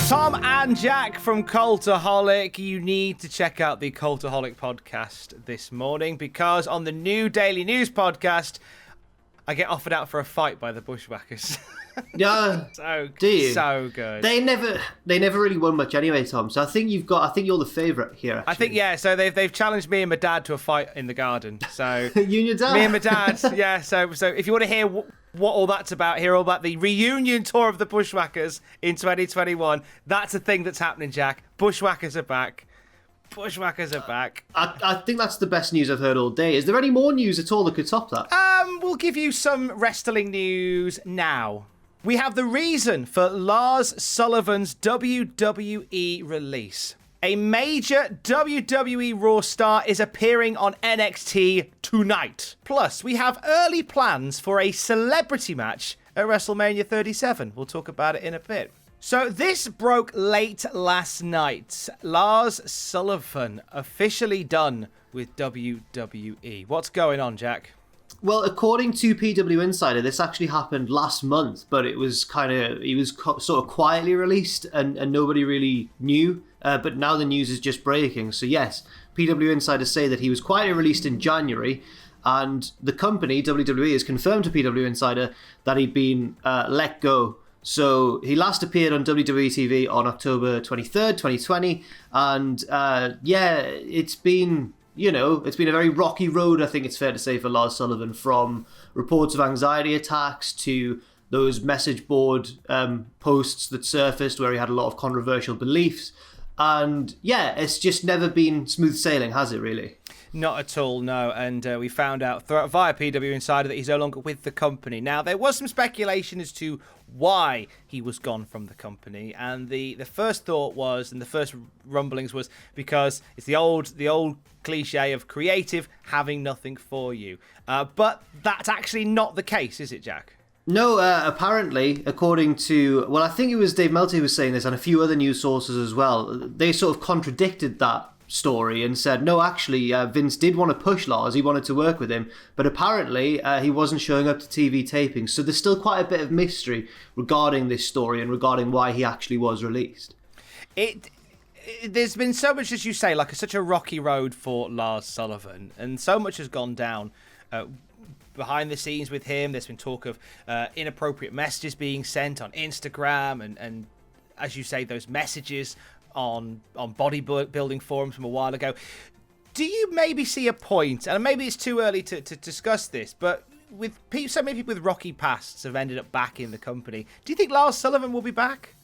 Tom and Jack from Cultaholic. You need to check out the Cultaholic podcast this morning because on the new Daily News podcast, I get offered out for a fight by the Bushwhackers. Yeah, so do you? So good. They never really won much anyway, Tom. So I think you're the favourite here. Actually. I think So they've challenged me and my dad to a fight in the garden. So you and your dad. Me and my dad. Yeah. So if you want to hear what all that's about, hear all about the reunion tour of the Bushwhackers in 2021. That's a thing that's happening, Jack. Bushwhackers are back. Bushwhackers are back. I think that's the best news I've heard all day. Is there any more news at all that could top that? We'll give you some wrestling news now. We have the reason for Lars Sullivan's WWE release. A major WWE Raw star is appearing on NXT Tonight. Plus, we have early plans for a celebrity match at WrestleMania 37. We'll talk about it in a bit. So this broke late last night. Lars Sullivan officially done with WWE. What's going on, Jack? Well, according to PW Insider, this actually happened last month, but he was sort of quietly released and nobody really knew. But now the news is just breaking. So yes, PW Insider say that he was quietly released in January, and the company, WWE, has confirmed to PW Insider that he'd been let go. So he last appeared on WWE TV on October 23rd, 2020, and it's been a very rocky road, I think it's fair to say, for Lars Sullivan, from reports of anxiety attacks to those message board posts that surfaced where he had a lot of controversial beliefs. And yeah, it's just never been smooth sailing, has it really? Not at all, no. And we found out via PW Insider that he's no longer with the company. Now, there was some speculation as to why he was gone from the company. And the first thought was, and the first rumblings was, because it's the old cliche of creative having nothing for you. But that's actually not the case, is it, Jack? No, apparently, according to, well, I think it was Dave Meltzer who was saying this, and a few other news sources as well, they sort of contradicted that story and said, no, actually, Vince did want to push Lars, he wanted to work with him, but apparently he wasn't showing up to TV tapings, so there's still quite a bit of mystery regarding this story and regarding why he actually was released. There's been so much, as you say, like such a rocky road for Lars Sullivan, and so much has gone down behind the scenes with him. There's been talk of inappropriate messages being sent on Instagram, and as you say, those messages on bodybuilding forums from a while ago. Do you maybe see a point, and maybe it's too early to discuss this, but with so many people with rocky pasts have ended up back in the company, do you think Lars Sullivan will be back?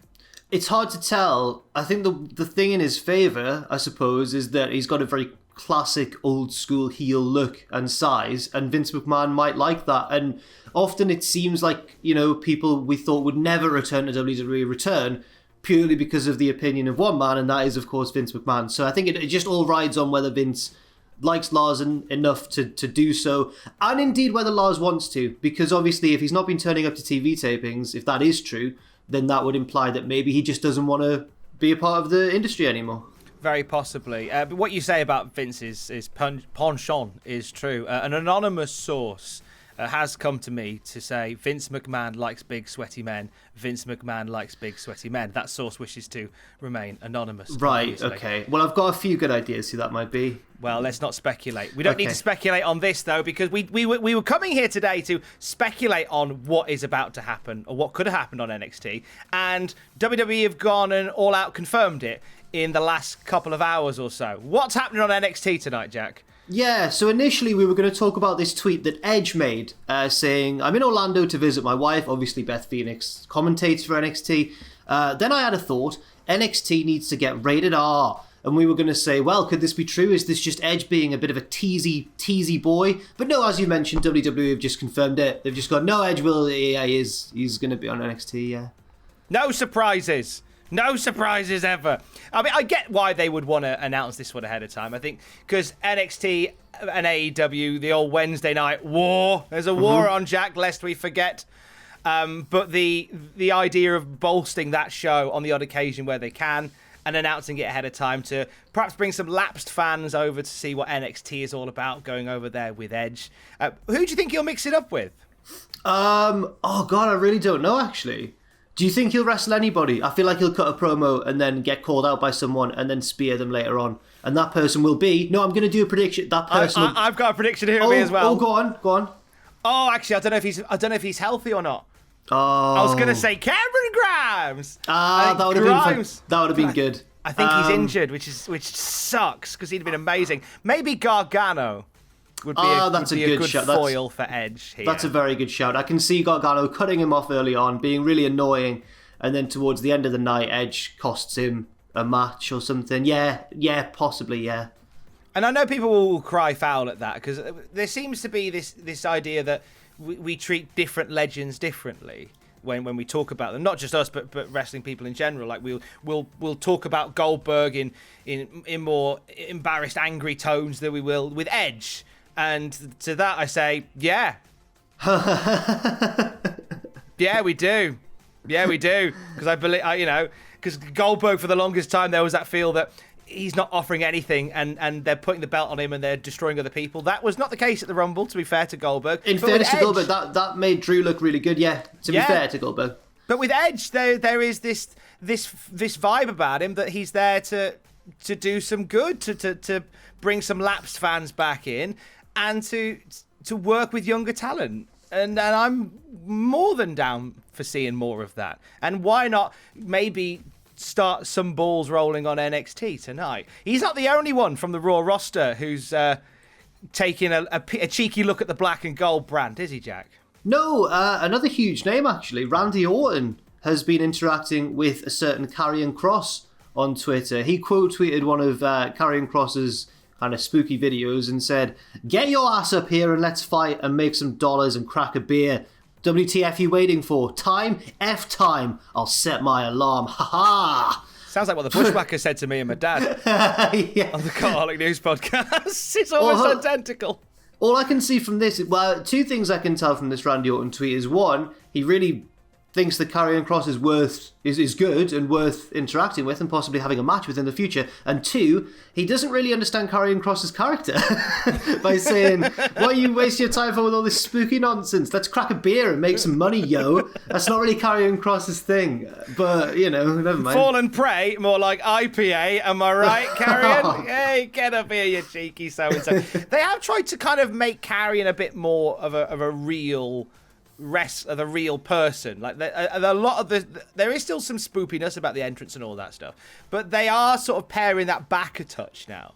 It's hard to tell. I think the thing in his favour, I suppose, is that he's got a very classic old school heel look and size, and Vince McMahon might like that. And often it seems like, people we thought would never return to WWE return purely because of the opinion of one man, and that is, of course, Vince McMahon. So I think it just all rides on whether Vince likes Lars enough to do so, and indeed whether Lars wants to, because obviously if he's not been turning up to TV tapings, if that is true, then that would imply that maybe he just doesn't want to be a part of the industry anymore. Very possibly. But what you say about Vince's penchant is true. An anonymous source has come to me to say Vince McMahon likes big sweaty men. Vince McMahon likes big sweaty men. That source wishes to remain anonymous. Right, obviously. Okay. Well, I've got a few good ideas who that might be. Well, let's not speculate. We don't need to speculate on this, though, because we were coming here today to speculate on what is about to happen, or what could have happened on NXT. And WWE have gone and all out confirmed it in the last couple of hours or so. What's happening on NXT tonight, Jack? Yeah, so initially we were going to talk about this tweet that Edge made saying, I'm in Orlando to visit my wife. Obviously, Beth Phoenix commentates for NXT. Then I had a thought, NXT needs to get rated R. And we were going to say, well, could this be true? Is this just Edge being a bit of a teasy boy? But no, as you mentioned, WWE have just confirmed it. They've just gone, no, Edge will, yeah, he's going to be on NXT, yeah. No surprises. No surprises ever. I mean, I get why they would want to announce this one ahead of time. I think because NXT and AEW, the old Wednesday night war, there's a war on, Jack, lest we forget. But the idea of bolstering that show on the odd occasion where they can and announcing it ahead of time to perhaps bring some lapsed fans over to see what NXT is all about, going over there with Edge. Who do you think you'll mix it up with? Oh, God, I really don't know, actually. Do you think he'll wrestle anybody? I feel like he'll cut a promo and then get called out by someone and then spear them later on. And that person will be... No, I'm going to do a prediction. That person I've got a prediction here of me as well. Oh, go on. Oh, actually, I don't know if he's healthy or not. Oh. I was going to say Cameron Grimes. That would have been good. I think he's injured, which sucks because he'd have been amazing. Maybe Gargano would be a good foil for Edge here. That's a very good shout. I can see Gargano cutting him off early on, being really annoying, and then towards the end of the night, Edge costs him a match or something. Yeah, possibly, yeah. And I know people will cry foul at that because there seems to be this idea that we treat different legends differently when we talk about them. Not just us, but wrestling people in general. Like we'll talk about Goldberg in more embarrassed, angry tones than we will with Edge. And to that I say, yeah. Yeah, we do. Yeah, we do. Because I believe, because Goldberg for the longest time there was that feel that he's not offering anything and they're putting the belt on him and they're destroying other people. That was not the case at the Rumble, to be fair to Goldberg. In fairness to Goldberg, that made Drew look really good, yeah, to be fair to Goldberg. But with Edge, there is this vibe about him that he's there to do some good, to bring some lapsed fans back in and to work with younger talent. And I'm more than down for seeing more of that. And why not maybe start some balls rolling on NXT tonight? He's not the only one from the Raw roster who's taking a cheeky look at the black and gold brand, is he, Jack? No, another huge name, actually. Randy Orton has been interacting with a certain Karrion Kross on Twitter. He quote-tweeted one of Karrion Kross's kind of spooky videos and said, "Get your ass up here and let's fight and make some dollars and crack a beer. WTF you waiting for? Time? F time. I'll set my alarm. Ha ha." Sounds like what the Bushwhacker said to me and my dad yeah. on the Cultaholic News podcast. It's almost identical. All I can see from this, well, two things I can tell from this Randy Orton tweet is, one, he really thinks that Karrion Kross is good and worth interacting with and possibly having a match with in the future. And two, he doesn't really understand Karrion Kross's character by saying, "Why you waste your time for with all this spooky nonsense? Let's crack a beer and make some money, yo." That's not really Karrion Kross's thing. But, never mind. Fallen Prey, more like IPA, am I right, Karrion? Hey, get up here, you cheeky so-and-so. They have tried to kind of make Karrion a bit more of a real wrestler, the real person. Like a lot of there is still some spoopiness about the entrance and all that stuff, but they are sort of paring that back a touch now.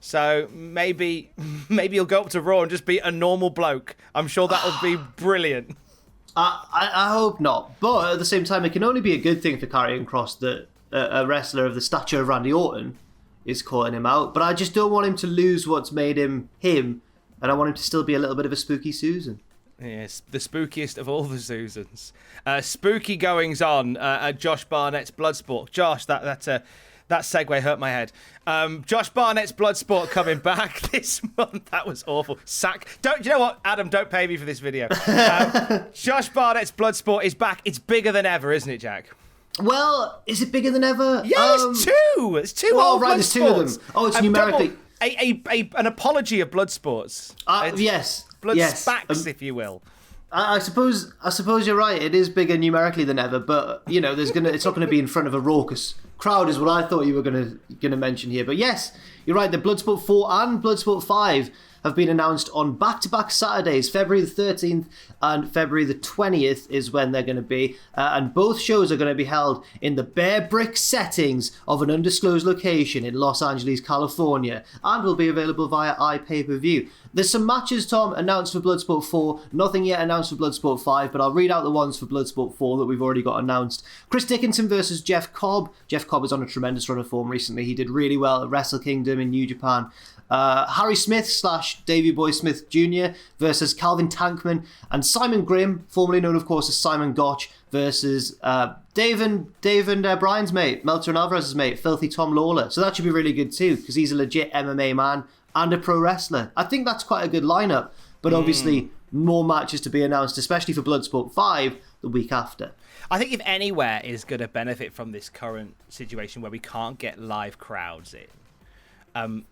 So maybe he'll go up to Raw and just be a normal bloke. I'm sure that would be brilliant. I hope not, but at the same time, it can only be a good thing for Karrion Kross that a wrestler of the stature of Randy Orton is calling him out. But I just don't want him to lose what's made him, and I want him to still be a little bit of a spooky Susan. Yes, the spookiest of all the Susans. Spooky goings on at Josh Barnett's Bloodsport. Josh, that segue hurt my head. Josh Barnett's Bloodsport coming back this month. That was awful. Do you know what, Adam? Don't pay me for this video. Josh Barnett's Bloodsport is back. It's bigger than ever, isn't it, Jack? Well, is it bigger than ever? Yeah, it's two. It's two. Oh, right, there's two of them. Oh, it's numerically. An apology of Bloodsports. Yes. Blood Spacks, if you will. I suppose you're right. It is bigger numerically than ever, but it's not going to be in front of a raucous crowd, is what I thought you were going to mention here. But yes, you're right. The Bloodsport 4 and Bloodsport 5 have been announced on back-to-back Saturdays. February the 13th and February the 20th is when they're going to be. And both shows are going to be held in the bare brick settings of an undisclosed location in Los Angeles, California, and will be available via iPay-per-view. There's some matches, Tom, announced for Bloodsport 4. Nothing yet announced for Bloodsport 5, but I'll read out the ones for Bloodsport 4 that we've already got announced. Chris Dickinson versus Jeff Cobb. Jeff Cobb is on a tremendous run of form recently. He did really well at Wrestle Kingdom in New Japan. Harry Smith / Davey Boy Smith Jr. versus Calvin Tankman, and Simon Grimm, formerly known of course as Simon Gotch, versus Dave and Brian's mate, Meltzer and Alvarez's mate, Filthy Tom Lawler. So that should be really good too, because he's a legit MMA man and a pro wrestler. I think that's quite a good lineup, but obviously more matches to be announced, especially for Bloodsport 5 the week after. I think if anywhere is going to benefit from this current situation where we can't get live crowds in,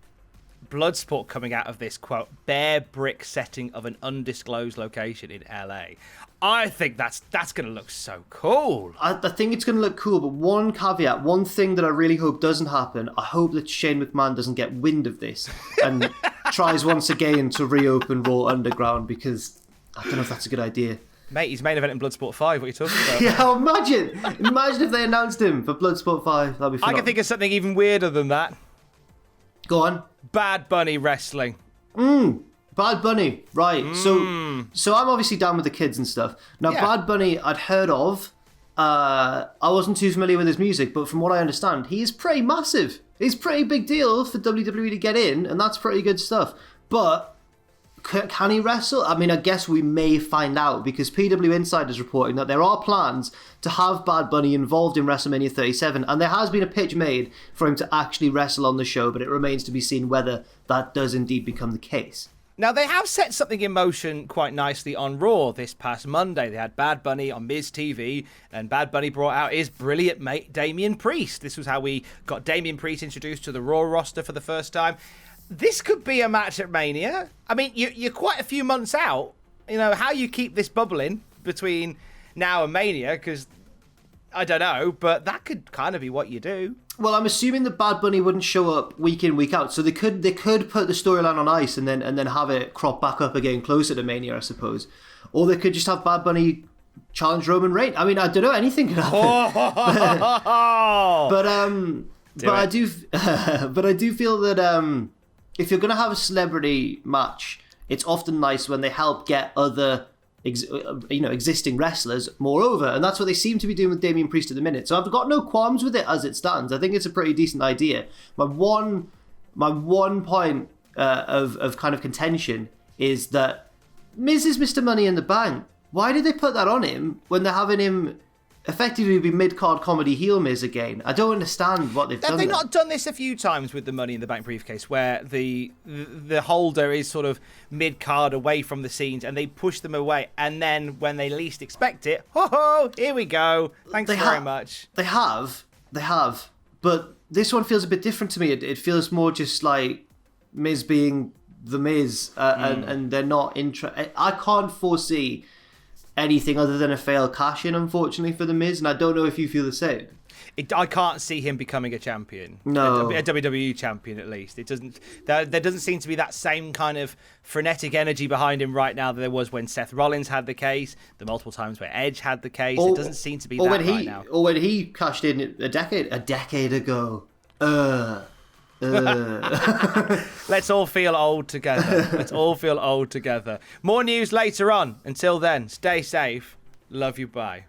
Bloodsport coming out of this, quote, bare brick setting of an undisclosed location in LA. I think that's going to look so cool. I think it's going to look cool, but one caveat, one thing that I really hope doesn't happen, I hope that Shane McMahon doesn't get wind of this and tries once again to reopen Raw Underground, because I don't know if that's a good idea. Mate, he's main event in Bloodsport 5. What are you talking about? Yeah, imagine if they announced him for Bloodsport 5. That'd be fun. I can think of something even weirder than that. Go on. Bad Bunny wrestling. Bad Bunny, right. So I'm obviously down with the kids and stuff. Now, Yeah. Bad Bunny, I'd heard of. I wasn't too familiar with his music, but from what I understand, he is pretty massive. He's a pretty big deal for WWE to get in, and that's pretty good stuff. But can he wrestle? I mean, I guess we may find out, because PW Insider is reporting that there are plans to have Bad Bunny involved in WrestleMania 37, and there has been a pitch made for him to actually wrestle on the show, but it remains to be seen whether that does indeed become the case. Now, they have set something in motion quite nicely on Raw this past Monday. They had Bad Bunny on Miz TV, and Bad Bunny brought out his brilliant mate, Damian Priest. This was how we got Damian Priest introduced to the Raw roster for the first time. This could be a match at Mania. I mean, you're quite a few months out. You know, how you keep this bubbling between now and Mania, because I don't know, but that could kind of be what you do. Well, I'm assuming that Bad Bunny wouldn't show up week in, week out, so they could put the storyline on ice and then have it crop back up again closer to Mania, I suppose. Or they could just have Bad Bunny challenge Roman Reigns. I mean, I don't know, anything could happen. But I do feel that if you're going to have a celebrity match, it's often nice when they help get other existing wrestlers more over, and that's what they seem to be doing with Damian Priest at the minute. So I've got no qualms with it as it stands. I think it's a pretty decent idea. My one point of kind of contention is that Miz is Mr. Money in the Bank. Why did they put that on him when they're having him effectively be mid-card comedy heel Miz again? I don't understand what they've done. Have they not done this a few times with the Money in the Bank briefcase, where the holder is sort of mid-card away from the scenes and they push them away, and then when they least expect it, ho, here we go. Thanks very much. They have. But this one feels a bit different to me. It feels more just like Miz being the Miz, and they're not I can't foresee anything other than a failed cash-in, unfortunately, for The Miz, and I don't know if you feel the same. I can't see him becoming a champion. No. A WWE champion, at least. It doesn't. There doesn't seem to be that same kind of frenetic energy behind him right now that there was when Seth Rollins had the case, the multiple times where Edge had the case. It doesn't seem to be that right now. Or when he cashed in a decade ago. Let's all feel old together. More news later on. Until then, stay safe. Love you. Bye.